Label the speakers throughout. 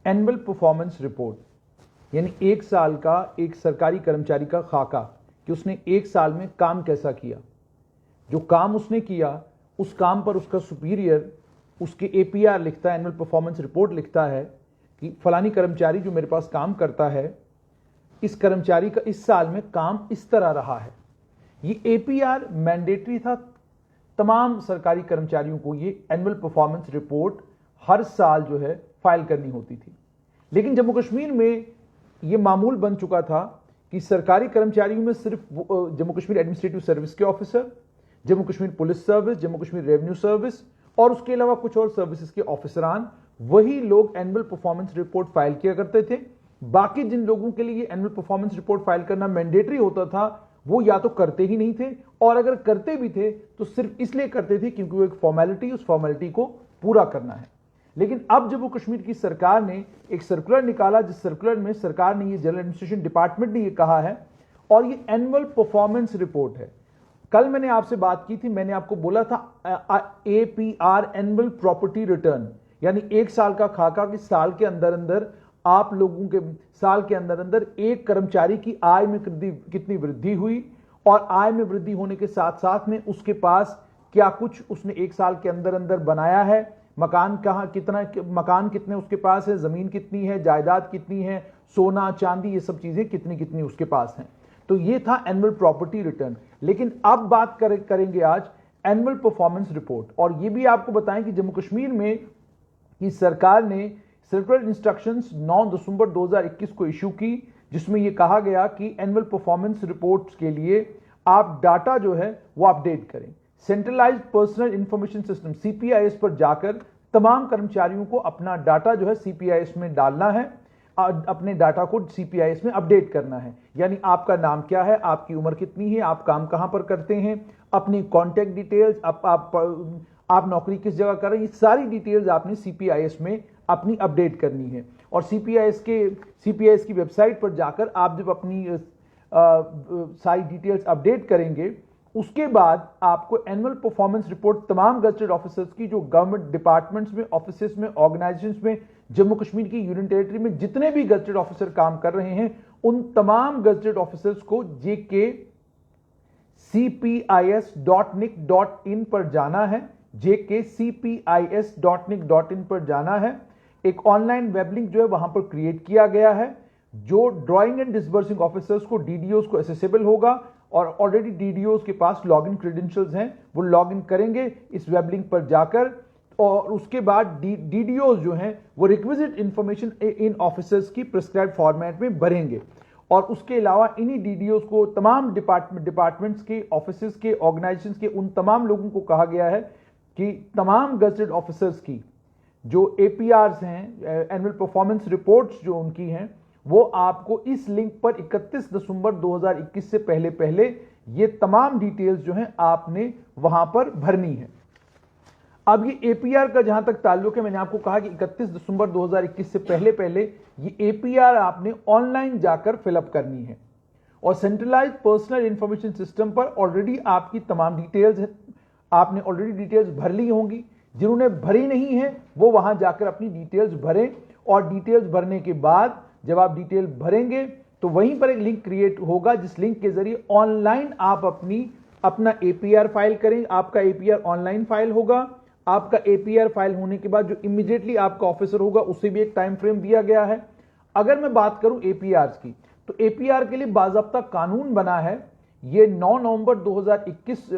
Speaker 1: Annual performance report यानी एक साल का एक सरकारी कर्मचारी का खाका कि उसने एक साल में काम कैसा किया। जो काम उसने किया उस काम पर उसका सुपीरियर उसके एपीआर लिखता है, एनुअल परफॉर्मेंस रिपोर्ट लिखता है कि फलानी कर्मचारी जो मेरे पास काम करता है, इस कर्मचारी का इस साल में काम इस तरह रहा है। ये एपीआर मैंडेटरी था, तमाम सरकारी कर्मचारियों को ये एनुअल परफॉर्मेंस रिपोर्ट हर साल जो है फाइल करनी होती थी। लेकिन जम्मू कश्मीर में ये मामूल बन चुका था कि सरकारी कर्मचारियों में सिर्फ जम्मू कश्मीर एडमिनिस्ट्रेटिव सर्विस के officer, Jammu Kashmir police service, Jammu Kashmir revenue service और उसके अलावा कुछ और सर्विसेज के ऑफिसरान, वही लोग एनुअल परफॉर्मेंस रिपोर्ट फाइल किया करते थे। बाकी जिन लोगों के लिए एनुअल परफॉर्मेंस रिपोर्ट फाइल करना मैंडेटरी होता था वो या तो करते ही नहीं थे, और अगर करते भी थे तो सिर्फ इसलिए करते थे क्योंकि वो एक फॉर्मेलिटी, उस फॉर्मेलिटी को पूरा करना है। लेकिन अब जम्मू कश्मीर की सरकार ने एक सर्कुलर निकाला, जिस सर्कुलर में सरकार ने, ये जनरल एडमिनिस्ट्रेशन डिपार्टमेंट ने ये कहा है, और ये एनुअल परफॉर्मेंस रिपोर्ट है। कल मैंने आपसे बात की थी, मैंने आपको बोला था एपीआर एनुअल प्रॉपर्टी रिटर्न, यानी एक साल का खाका कि साल के अंदर अंदर आप लोगों के साल के अंदर अंदर एक कर्मचारी की आय में कितनी वृद्धि हुई, और आय में वृद्धि होने के साथ साथ में उसके पास क्या कुछ उसने एक साल के अंदर अंदर बनाया है, मकान कहाँ कितना, मकान कितने उसके पास है, जमीन कितनी है, जायदाद कितनी है, सोना चांदी, ये सब चीजें कितनी कितनी उसके पास हैं। तो ये था एनुअल प्रॉपर्टी रिटर्न। लेकिन अब बात करेंगे आज एनुअल परफॉर्मेंस रिपोर्ट, और ये भी आपको बताएं कि जम्मू कश्मीर में की सरकार ने सर्कुलर इंस्ट्रक्शंस 9 दिसंबर 2021 को इशू की, जिसमें यह कहा गया कि एनुअल परफॉर्मेंस रिपोर्ट्स के लिए आप डाटा जो है वो अपडेट करें। सेंट्रलाइज्ड पर्सनल इंफॉर्मेशन सिस्टम सीपीआईएस पर जाकर तमाम कर्मचारियों को अपना डाटा जो है सीपीआईएस में डालना है, अपने डाटा को सीपीआईएस में अपडेट करना है। यानी आपका नाम क्या है, आपकी उम्र कितनी है, आप काम कहां पर करते हैं, अपनी कॉन्टैक्ट डिटेल्स, आप नौकरी किस जगह कर रहे हैं, ये सारी डिटेल्स आपने सीपीआईएस में अपनी अपडेट करनी है। और सीपीआईएस की वेबसाइट पर जाकर आप जब अपनी सारी डिटेल्स अपडेट करेंगे, उसके बाद आपको एनुअल परफॉर्मेंस रिपोर्ट तमाम गजेटेड ऑफिसर्स की, जो गवर्नमेंट डिपार्टमेंट्स में, ऑफिसेस में, ऑर्गेनाइजेशंस में, जम्मू कश्मीर की यूनियन टेरिटरी में जितने भी गजेटेड ऑफिसर काम कर रहे हैं, उन तमाम गजेटेड ऑफिसर्स को jkcpis.nic.in पर जाना है, jkcpis.nic.in पर जाना है। एक ऑनलाइन वेब लिंक जो है वहां पर क्रिएट किया गया है, जो ड्राइंग एंड डिसबर्सिंग ऑफिसर्स को, डीडीओस को एक्सेसिबल होगा, और ऑलरेडी डीडीओस के पास लॉगिन क्रेडेंशियल्स हैं, वो लॉगिन करेंगे इस वेब लिंक पर जाकर, और उसके बाद डीडीओस जो हैं वो रिक्विजिट इंफॉर्मेशन इन ऑफिसर्स की प्रिस्क्राइब फॉर्मेट में भरेंगे। और उसके अलावा इन्हीं डीडीओस को तमाम डिपार्टमेंट्स के, ऑफिसेस के, ऑर्गेनाइजेशंस के उन तमाम लोगों को कहा गया है कि तमाम गजेटेड ऑफिसर्स की जो एपीआरस हैं, एनुअल परफॉर्मेंस रिपोर्ट्स जो उनकी हैं, वो आपको इस लिंक पर 31 दिसंबर 2021 से पहले ये तमाम डिटेल्स जो हैं आपने वहां पर भरनी है। अब ये एपीआर का जहां तक ताल्लुक है, मैंने आपको कहा कि 31 दिसंबर 2021 से पहले ये एपीआर आपने ऑनलाइन जाकर फिलअप करनी है, और सेंट्रलाइज्ड पर्सनल इंफॉर्मेशन सिस्टम पर ऑलरेडी आपकी तमाम डिटेल्स है, आपने ऑलरेडी डिटेल्स भर ली होंगी। जिन्होंने भरी नहीं है वो वहां जाकर अपनी डिटेल्स भरें, और डिटेल्स भरने के बाद जब आप डिटेल भरेंगे तो वहीं पर एक लिंक क्रिएट होगा, जिस लिंक के जरिए ऑनलाइन आप अपना एपीआर फाइल करें। आपका एपीआर ऑनलाइन फाइल होगा। आपका एपीआर फाइल होने के बाद जो इमीडिएटली आपका ऑफिसर होगा, उसे भी एक टाइम फ्रेम दिया गया है। अगर मैं बात करूं एपीआर की, तो एपीआर के लिए बाज़ाब्ता कानून बना है। यह 9 नवंबर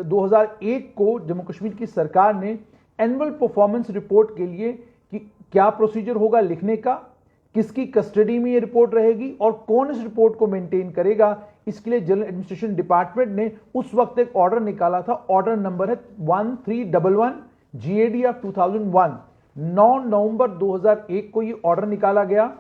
Speaker 1: 2001 को जम्मू कश्मीर की सरकार ने एनुअल परफॉर्मेंस रिपोर्ट के लिए कि क्या प्रोसीजर होगा लिखने का, किसकी कस्टडी में ये रिपोर्ट रहेगी, और कौन इस रिपोर्ट को मेंटेन करेगा, इसके लिए जनरल एडमिनिस्ट्रेशन डिपार्टमेंट ने उस वक्त एक ऑर्डर निकाला था। ऑर्डर नंबर है 1311 GAD ऑफ 2001। 9 नवंबर 2001 को ये ऑर्डर निकाला गया,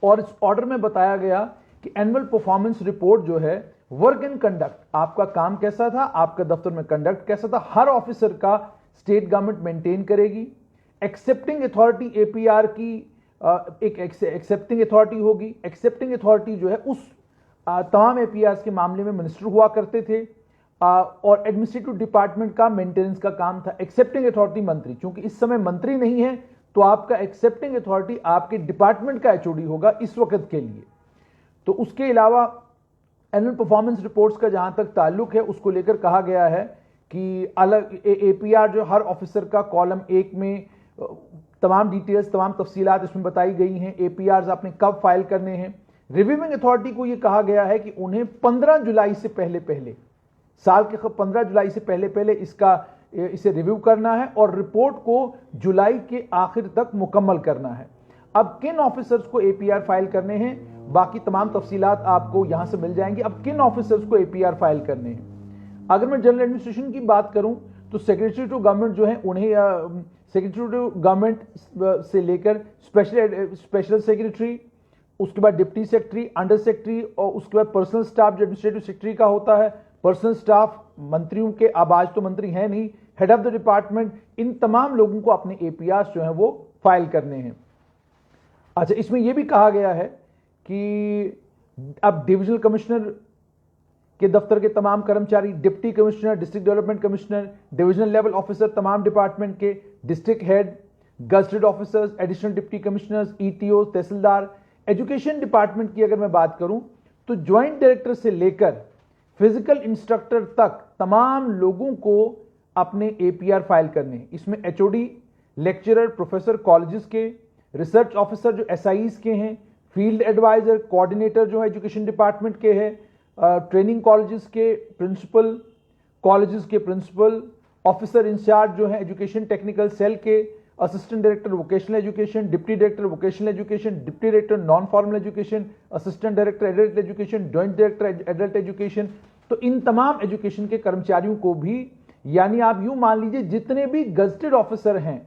Speaker 1: और इस ऑर्डर में बताया गया कि एनुअल परफॉर्मेंस रिपोर्ट जो है, वर्क एंड कंडक्ट, आपका काम कैसा था, आपका दफ्तर में कंडक्ट कैसा था, हर ऑफिसर का स्टेट गवर्नमेंट मेंटेन करेगी। एक्सेप्टिंग अथॉरिटी एपीआर की एक एक्सेप्टिंग अथॉरिटी होगी। एक्सेप्टिंग अथॉरिटी जो है उस तमाम एपीआर के मामले में मिनिस्टर हुआ करते थे, और एडमिनिस्ट्रेटिव डिपार्टमेंट का मेंटेनेंस का काम था। एक्सेप्टिंग अथॉरिटी मंत्री, क्योंकि इस समय मंत्री नहीं है तो आपका एक्सेप्टिंग अथॉरिटी आपके डिपार्टमेंट का एचओडी होगा इस वक्त के लिए। तो उसके अलावा एनुअल परफॉर्मेंस रिपोर्ट्स का जहां तक ताल्लुक है, उसको लेकर कहा गया है कि अलग एपीआर जो हर ऑफिसर का कॉलम 1 में तमाम डिटेल्स, तमाम तफसीलात इसमें बताई गई हैं। एपीआर आपने कब फाइल करने हैं। रिव्यूइंग अथॉरिटी को यह कहा गया है कि उन्हें 15 जुलाई से पहले पहले, साल के 15 जुलाई से पहले पहले इसे रिव्यू करना है और रिपोर्ट को जुलाई के आखिर तक मुकम्मल करना है। अब किन ऑफिसर्स को एपीआर फाइल करने हैं, बाकी तमाम तफसीलात आपको यहां से मिल जाएंगी। अब किन ऑफिसर्स को एपीआर फाइल करने हैं, अगर मैं जनरल एडमिनिस्ट्रेशन की बात करूं तो सेक्रेटरी टू गवर्नमेंट जो है उन्हें सेक्रेटरी टू गवर्नमेंट से लेकर स्पेशल सेक्रेटरी, उसके बाद डिप्टी सेक्रेटरी, अंडर सेक्रेटरी और उसके बाद पर्सनल स्टाफ जो एडमिनिस्ट्रेटिव सेक्रेटरी का होता है, पर्सनल स्टाफ मंत्रियों के, अब आज तो मंत्री हैं नहीं, हेड ऑफ द डिपार्टमेंट, इन तमाम लोगों को अपने एपीआर जो है वो फाइल करने हैं। अच्छा, इसमें यह भी कहा गया है कि अब डिविजनल कमिश्नर के दफ्तर के तमाम कर्मचारी, deputy commissioner, district development commissioner, divisional level officer तमाम डिपार्टमेंट के, district head, gazetted officers, additional deputy commissioners, ETO, tehsildar, education department की अगर मैं बात करूं तो ज्वाइंट डायरेक्टर से लेकर फिजिकल इंस्ट्रक्टर तक तमाम लोगों को अपने एपीआर फाइल करने हैं। इसमें एचओडी, लेक्चरर, प्रोफेसर कॉलेजेस के, रिसर्च ऑफिसर जो एसआईज के हैं, फील्ड एडवाइजर, कोऑर्डिनेटर जो है एजुकेशन डिपार्टमेंट के हैं, ट्रेनिंग कॉलेजेस के प्रिंसिपल, कॉलेजेस के प्रिंसिपल, ऑफिसर इंचार्ज जो है एजुकेशन टेक्निकल सेल के, assistant director vocational education, deputy director vocational education, deputy director non formal education, assistant director adult education, joint director adult education. तो इन तमाम education के कर्मचारियों को भी, यानी आप यूं मान लीजिए जितने भी गजटेड ऑफिसर हैं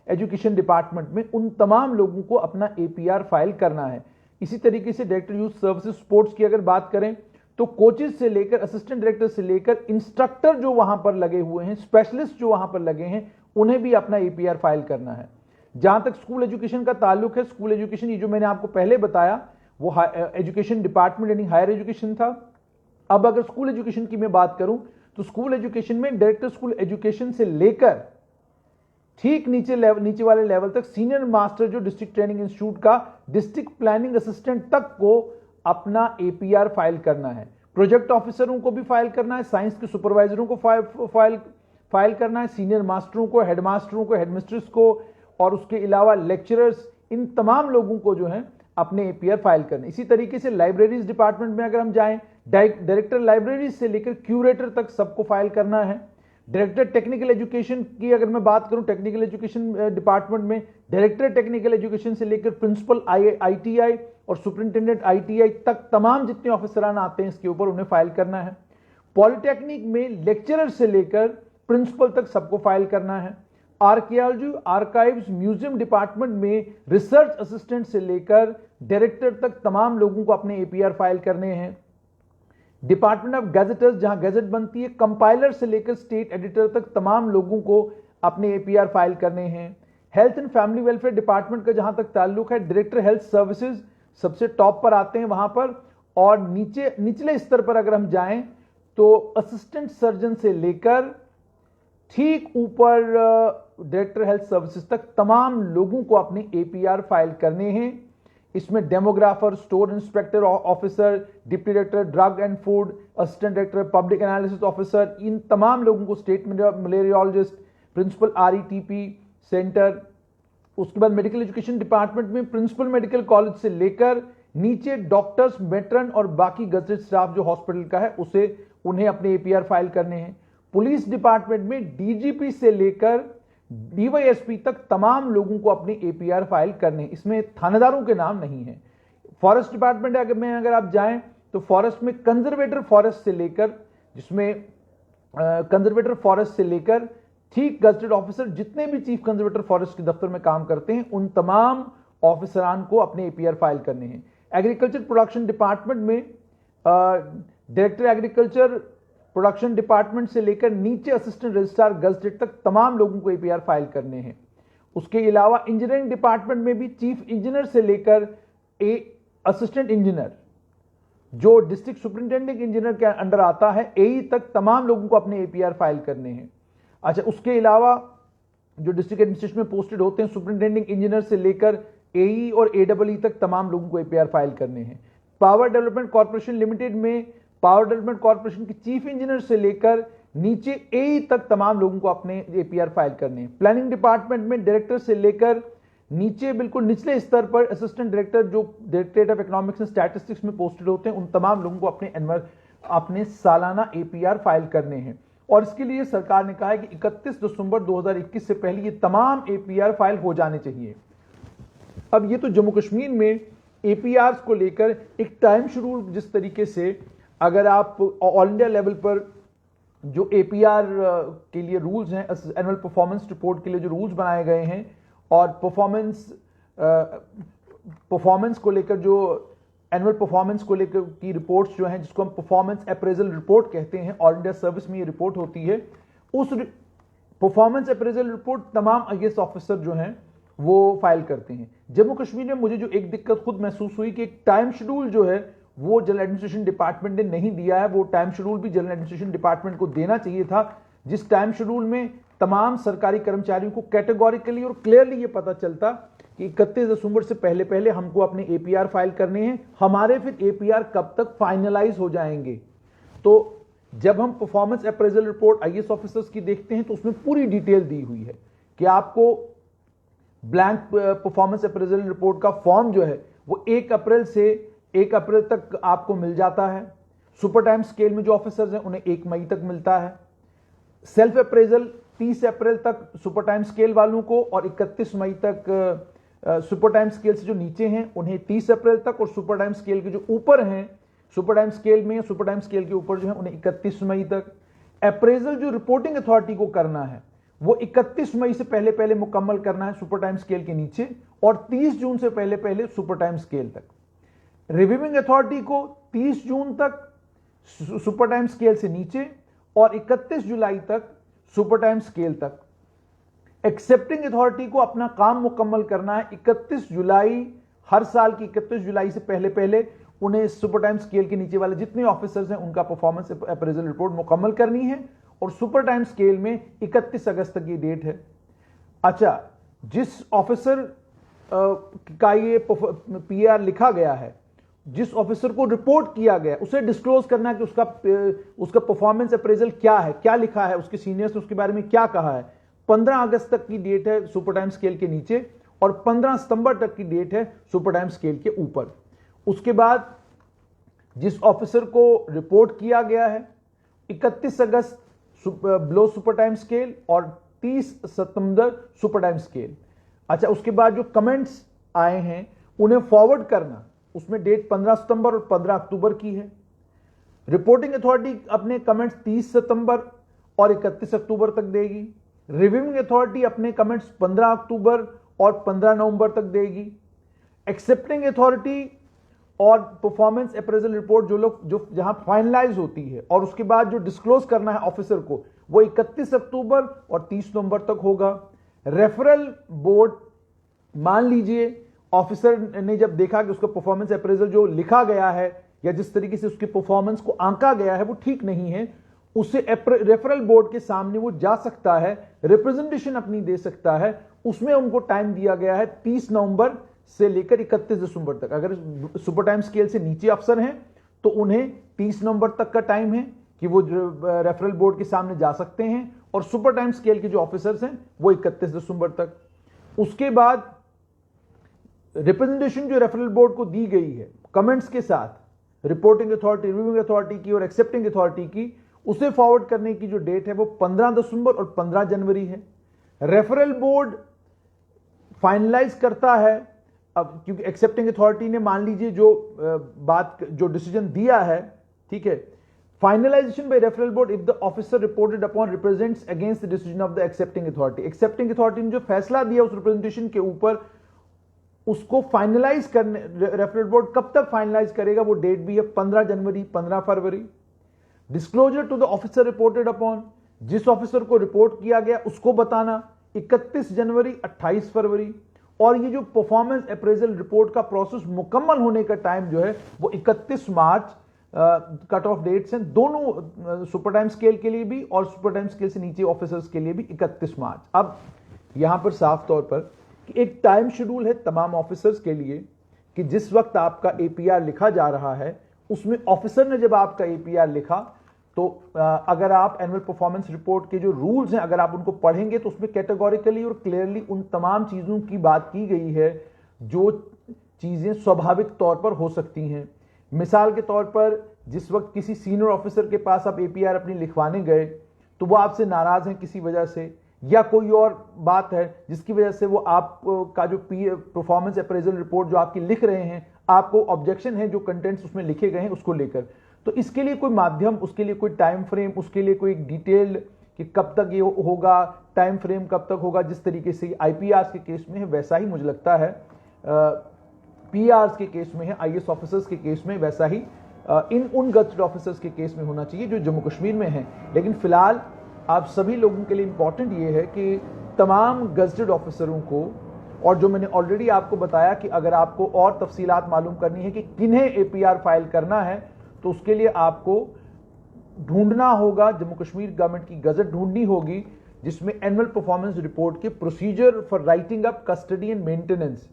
Speaker 1: एजुकेशन डिपार्टमेंट में, उन तमाम लोगों को अपना एपीआर फाइल करना है। इसी तरीके से डायरेक्टर यूथ सर्विसेज स्पोर्ट्स की अगर बात करें तो कोचेज से लेकर, असिस्टेंट डायरेक्टर से लेकर इंस्ट्रक्टर जो वहां पर लगे हुए हैं, स्पेशलिस्ट जो वहां पर लगे हैं, उन्हें भी अपना एपीआर फाइल करना है। जहां तक स्कूल एजुकेशन का ताल्लुक है, स्कूल एजुकेशन, ये जो मैंने आपको पहले बताया वो एजुकेशन डिपार्टमेंट यानी हायर एजुकेशन था। अब अगर स्कूल एजुकेशन की मैं बात करूं तो स्कूल एजुकेशन में डायरेक्टर स्कूल एजुकेशन से लेकर ठीक नीचे वाले लेवल तक सीनियर मास्टर जो डिस्ट्रिक्ट ट्रेनिंग इंस्टीट्यूट का डिस्ट्रिक्ट प्लानिंग असिस्टेंट तक को अपना एपीआर फाइल करना है। प्रोजेक्ट ऑफिसरों को भी फाइल करना है, साइंस के सुपरवाइजरों को फाइल करना है, सीनियर मास्टरों को, हेडमास्टरों को, हेडमिस्ट्रेस को, और उसके अलावा लेक्चरर्स, इन तमाम लोगों को जो है अपने एपीआर फाइल करने। इसी तरीके से लाइब्रेरीज डिपार्टमेंट में अगर हम जाएं, डायरेक्टर लाइब्रेरीज से लेकर क्यूरेटर तक सबको फाइल करना है। डायरेक्टर टेक्निकल एजुकेशन की अगर मैं बात करूं, टेक्निकल एजुकेशन डिपार्टमेंट में डायरेक्टर टेक्निकल एजुकेशन से लेकर प्रिंसिपल आईटीआई और सुपरिंटेंडेंट आईटीआई तक तमाम जितने ऑफिसरान आते हैं इसके ऊपर उन्हें फाइल करना है। पॉलिटेक्निक में लेक्चरर से लेकर प्रिंसिपल तक सबको फाइल करना है। आर्कियोलॉजी, आर्काइव्स, म्यूजियम डिपार्टमेंट में रिसर्च असिस्टेंट से लेकर डायरेक्टर तक तमाम लोगों को अपने एपीआर फाइल करने हैं। डिपार्टमेंट ऑफ गैजेटर्स, जहां गैजेट बनती है, कंपाइलर से लेकर स्टेट एडिटर तक तमाम लोगों को अपने एपीआर फाइल करने हैं। Health and family welfare department का जहां तक ताल्लुक है, डायरेक्टर हेल्थ सर्विसेज सबसे टॉप पर आते हैं वहां पर, और निचले स्तर पर अगर हम जाएं तो असिस्टेंट सर्जन से लेकर ठीक ऊपर डायरेक्टर हेल्थ सर्विसेज तक तमाम लोगों को अपने एपीआर फाइल करने हैं। इसमें demographer, store inspector officer, deputy director drug and food, assistant director public analysis officer, इन तमाम लोगों को, state malariologist, principal RETP centre, उसके बाद मेडिकल एजुकेशन डिपार्टमेंट में प्रिंसिपल मेडिकल कॉलेज से लेकर नीचे डॉक्टर्स, मेट्रन और बाकी गजटेड स्टाफ जो हॉस्पिटल का है उन्हें अपने एपीआर फाइल करने हैं। पुलिस डिपार्टमेंट में डीजीपी से लेकर डीवाईएसपी तक तमाम लोगों को अपने एपीआर फाइल करने हैं। इसमें थानेदारों के नाम नहीं है। फॉरेस्ट डिपार्टमेंट अगर आप जाएं तो फॉरेस्ट में कंजर्वेटर फॉरेस्ट से लेकर, जिसमें कंजर्वेटर फॉरेस्ट से लेकर ठीक गजटेड ऑफिसर, जितने भी चीफ कंजर्वेटर फॉरेस्ट के दफ्तर में काम करते हैं, उन तमाम ऑफिसरान को अपने एपीआर फाइल करने हैं। एग्रीकल्चर प्रोडक्शन डिपार्टमेंट में डायरेक्टर एग्रीकल्चर प्रोडक्शन डिपार्टमेंट से लेकर नीचे असिस्टेंट रजिस्ट्रार गजटेड तक तमाम लोगों को एपीआर फाइल करने हैं। उसके अलावा इंजीनियरिंग डिपार्टमेंट में भी चीफ इंजीनियर से लेकर असिस्टेंट इंजीनियर, जो डिस्ट्रिक्ट सुपरिंटेंडेंट इंजीनियर के अंडर आता है, एई तक तमाम लोगों को अपने एपीआर फाइल करने हैं। अच्छा, उसके अलावा जो डिस्ट्रिक्ट एडमिनिस्ट्रेशन में पोस्टेड होते हैं, सुपरिटेंडिंग इंजीनियर से लेकर एई और एडब्ल्यूई तक तमाम लोगों को एपीआर फाइल करने हैं। पावर डेवलपमेंट कॉर्पोरेशन लिमिटेड में पावर डेवलपमेंट कॉर्पोरेशन के चीफ इंजीनियर से लेकर नीचे एई तक तमाम लोगों को अपने एपीआर फाइल करने हैं। प्लानिंग डिपार्टमेंट में डायरेक्टर से लेकर नीचे बिल्कुल निचले स्तर पर असिस्टेंट डायरेक्टर जो directorate of economics and statistics में पोस्टेड होते हैं, उन तमाम लोगों को अपने सालाना एपीआर फाइल करने हैं। और इसके लिए सरकार ने कहा है कि 31 दिसंबर 2021 से पहले ये तमाम एपीआर फाइल हो जाने चाहिए। अब ये तो जम्मू कश्मीर में एपीआर को लेकर एक टाइम शेड्यूल, जिस तरीके से अगर आप ऑल इंडिया लेवल पर जो एपीआर के लिए रूल्स हैं, एनुअल परफॉर्मेंस रिपोर्ट के लिए जो रूल्स बनाए गए हैं और परफॉर्मेंस को लेकर जो एनुअल परफॉर्मेंस को लेकर की रिपोर्ट्स जो हैं, जिसको हम परफॉर्मेंस अप्रेजल रिपोर्ट कहते हैं, ऑल इंडिया सर्विस में ये रिपोर्ट होती है। उस परफॉर्मेंस अप्रेजल रिपोर्ट तमाम आईएएस ऑफिसर जो हैं वो फाइल करते हैं। जम्मू कश्मीर में मुझे जो एक दिक्कत खुद महसूस हुई कि एक टाइम शेड्यूल जो है वो जनरल एडमिनिस्ट्रेशन डिपार्टमेंट ने नहीं दिया है। वो टाइम शेड्यूल भी जनरल एडमिनिस्ट्रेशन डिपार्टमेंट को देना चाहिए था, जिस टाइम शेड्यूल में तमाम सरकारी कर्मचारियों को कैटेगोरिकली और क्लियरली ये पता चलता कि 31 दिसंबर से पहले पहले हमको अपने एपीआर फाइल करने हैं। हमारे फिर एपीआर कब तक फाइनलाइज हो जाएंगे। तो जब हम performance appraisal report IAS officers की देखते हैं तो उसमें पूरी डिटेल दी हुई है कि आपको ब्लैंक परफॉर्मेंस अप्रेजल रिपोर्ट का फॉर्म जो है वो 1 अप्रैल से 1 अप्रैल तक आपको मिल जाता है। सुपर टाइम स्केल में जो ऑफिसर्स हैं उन्हें 1 मई तक मिलता है। सेल्फ अप्रेजल 30 अप्रैल तक सुपर टाइम स्केल वालों को और 31 मई तक सुपर टाइम स्केल से जो नीचे हैं उन्हें 30 अप्रैल तक, और सुपर टाइम स्केल के जो ऊपर हैं, सुपर टाइम स्केल में सुपर टाइम स्केल के ऊपर जो है उन्हें 31 मई तक। अप्रेजल जो रिपोर्टिंग अथॉरिटी को करना है वो 31 मई से पहले पहले मुकम्मल करना है सुपर टाइम स्केल के नीचे, और 30 जून से पहले पहले सुपर टाइम स्केल तक। रिव्यूइंग अथॉरिटी को 30 जून तक सुपर टाइम स्केल से नीचे और 31 जुलाई तक सुपर टाइम स्केल तक। एक्सेप्टिंग अथॉरिटी को अपना काम मुकम्मल करना है 31 जुलाई, हर साल की 31 जुलाई से पहले पहले उन्हें सुपर टाइम स्केल के नीचे वाले जितने ऑफिसर्स हैं उनका परफॉर्मेंस अप्रेजल रिपोर्ट मुकम्मल करनी है, और सुपर टाइम स्केल में 31 अगस्त तक की डेट है। अच्छा, जिस ऑफिसर का ये पीआर लिखा गया है, जिस ऑफिसर को रिपोर्ट किया गया, उसे डिस्क्लोज करना है कि उसका परफॉर्मेंस अप्रेजल क्या है, क्या लिखा है, उसके सीनियर्स ने उसके बारे में क्या कहा है। 15 अगस्त तक की डेट है सुपर टाइम स्केल के नीचे, और 15 सितंबर तक की डेट है सुपर टाइम स्केल के ऊपर। उसके बाद जिस ऑफिसर को रिपोर्ट किया गया है 31 अगस्त बिलो सुपर टाइम स्केल और 30 सितंबर सुपर टाइम स्केल। अच्छा, उसके बाद जो कमेंट्स आए हैं उन्हें फॉरवर्ड करना, उसमें डेट 15 सितंबर और 15 अक्टूबर की है। रिपोर्टिंग अथॉरिटी अपने कमेंट्स 30 सितंबर और 31 अक्टूबर तक देगी। रिव्यूइंग अथॉरिटी अपने कमेंट्स 15 अक्टूबर और 15 नवंबर तक देगी। एक्सेप्टिंग अथॉरिटी और परफॉर्मेंस अप्रेजल रिपोर्ट जो जहां फाइनलाइज होती है और उसके बाद जो डिस्क्लोज करना है ऑफिसर को, वो 31 अक्टूबर और 30 नवंबर तक होगा। रेफरल बोर्ड, मान लीजिए ऑफिसर ने जब देखा कि उसका परफॉर्मेंस अप्रेजल जो लिखा गया है या जिस तरीके से उसके परफॉर्मेंस को आंका गया है वो ठीक नहीं है, उसे रेफरल बोर्ड के सामने वो जा सकता है, रिप्रेजेंटेशन अपनी दे सकता है। उसमें उनको टाइम दिया गया है 30 नवंबर से लेकर 31 दिसंबर तक। अगर सुपर टाइम स्केल से नीचे अफसर हैं तो उन्हें 30 नवंबर तक का टाइम है कि वो रेफरल बोर्ड के सामने जा सकते हैं, और सुपर टाइम स्केल के जो ऑफिसर्स हैं वो 31 दिसंबर तक। उसके बाद रिप्रेजेंटेशन जो रेफरल बोर्ड को दी गई है कमेंट्स के साथ, रिपोर्टिंग अथॉरिटी, रिव्यूइंग अथॉरिटी की और एक्सेप्टिंग अथॉरिटी की, उसे फॉरवर्ड करने की जो डेट है वो 15 दिसंबर और 15 जनवरी है। रेफरल बोर्ड फाइनलाइज करता है, अब क्योंकि एक्सेप्टिंग अथॉरिटी ने मान लीजिए जो डिसीजन दिया है, ठीक है, finalisation by referral board if the officer reported upon represents against the decision of the accepting authority. Accepting authority ने जो फैसला दिया उस रिप्रेजेंटेशन के ऊपर, उसको फाइनलाइज करने रेफरल बोर्ड कब तक फाइनलाइज करेगा वो डेट भी है 15 जनवरी, 15 फरवरी। Disclosure to the officer reported upon, जिस ऑफिसर को रिपोर्ट किया गया उसको बताना 31 जनवरी, 28 फरवरी। और ये जो परफॉर्मेंस अप्रेजल रिपोर्ट का प्रोसेस मुकम्मल होने का टाइम जो है वो 31 मार्च कट ऑफ डेट्स हैं दोनों सुपर टाइम स्केल के लिए भी और सुपर टाइम स्केल से नीचे ऑफिसर्स के लिए भी 31 मार्च। अब यहां पर साफ तौर पर कि एक टाइम शेड्यूल है तमाम ऑफिसर्स के लिए कि जिस वक्त आपका एपीआर लिखा जा रहा है उसमें ऑफिसर ने जब आपका एपीआर लिखा तो अगर आप एनुअल परफॉर्मेंस रिपोर्ट के जो रूल्स हैं अगर आप उनको पढ़ेंगे तो उसमें कैटेगोरिकली और क्लियरली उन तमाम चीज़ों की बात की गई है जो चीज़ें स्वाभाविक तौर पर हो सकती हैं। मिसाल के तौर पर जिस वक्त किसी सीनियर ऑफिसर के पास आप एपीआर अपनी लिखवाने गए तो वो आपसे नाराज हैं किसी वजह से या कोई और बात है जिसकी वजह से वो आपका जो परफॉर्मेंस अप्रेजल रिपोर्ट जो आपकी लिख रहे हैं आपको ऑब्जेक्शन है जो कंटेंट्स उसमें लिखे गए हैं उसको लेकर, तो इसके लिए कोई माध्यम, उसके लिए कोई टाइम फ्रेम, उसके लिए कोई डिटेल्ड कि कब तक ये होगा, टाइम फ्रेम कब तक होगा, जिस तरीके से आईपीआर के केस में है वैसा ही मुझे लगता है पीआर के केस में है, आईएएस ऑफिसर्स के केस में वैसा ही उन गजेटेड ऑफिसर्स के केस में होना चाहिए जो जम्मू कश्मीर में है। लेकिन फिलहाल आप सभी लोगों के लिए इंपॉर्टेंट ये है कि तमाम गजेटेड ऑफिसरों को, और जो मैंने ऑलरेडी आपको बताया कि अगर आपको और तफसीलात मालूम करनी है कि किन्हें एपीआर फाइल करना है तो उसके लिए आपको ढूंढना होगा, जम्मू कश्मीर गवर्नमेंट की गजट ढूंढनी होगी जिसमें एनुअल परफॉर्मेंस रिपोर्ट के procedure for writing up custody and maintenance,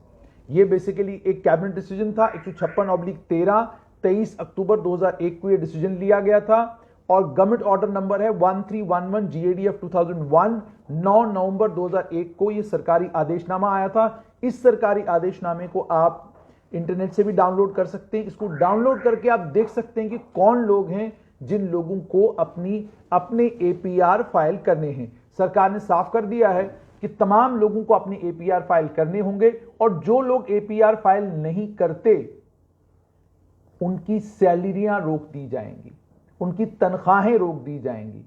Speaker 1: ये बेसिकली एक कैबिनेट डिसीजन था 156/13 23 अक्टूबर 2001 को ये डिसीजन लिया गया था और गवर्नमेंट ऑर्डर नंबर है 1311 GADF 2001 9 नवंबर 2001 को ये सरकारी आदेशनामा आया था। इस सरकारी आदेशनामे को आप इंटरनेट से भी डाउनलोड कर सकते हैं। इसको डाउनलोड करके आप देख सकते हैं कि कौन लोग हैं जिन लोगों को अपने एपीआर फाइल करने हैं। सरकार ने साफ कर दिया है कि तमाम लोगों को अपने एपीआर फाइल करने होंगे और जो लोग एपीआर फाइल नहीं करते उनकी सैलरियां रोक दी जाएंगी, उनकी तनख्वाहें रोक दी जाएंगी।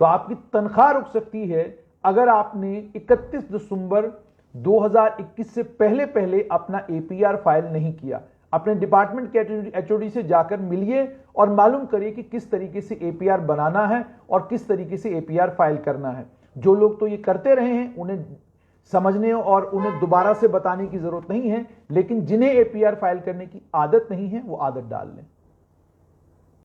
Speaker 1: तो आपकी तनख्वाह रुक सकती है अगर आपने 31 दिसंबर 2021 से पहले अपना एपीआर फाइल नहीं किया। अपने डिपार्टमेंट के एचओडी से जाकर मिलिए और मालूम करिए कि किस तरीके से एपीआर बनाना है और किस तरीके से एपीआर फाइल करना है। जो लोग तो ये करते रहे हैं उन्हें समझने और उन्हें दोबारा से बताने की जरूरत नहीं है, लेकिन जिन्हें एपीआर फाइल करने की आदत नहीं है वो आदत डाल लें।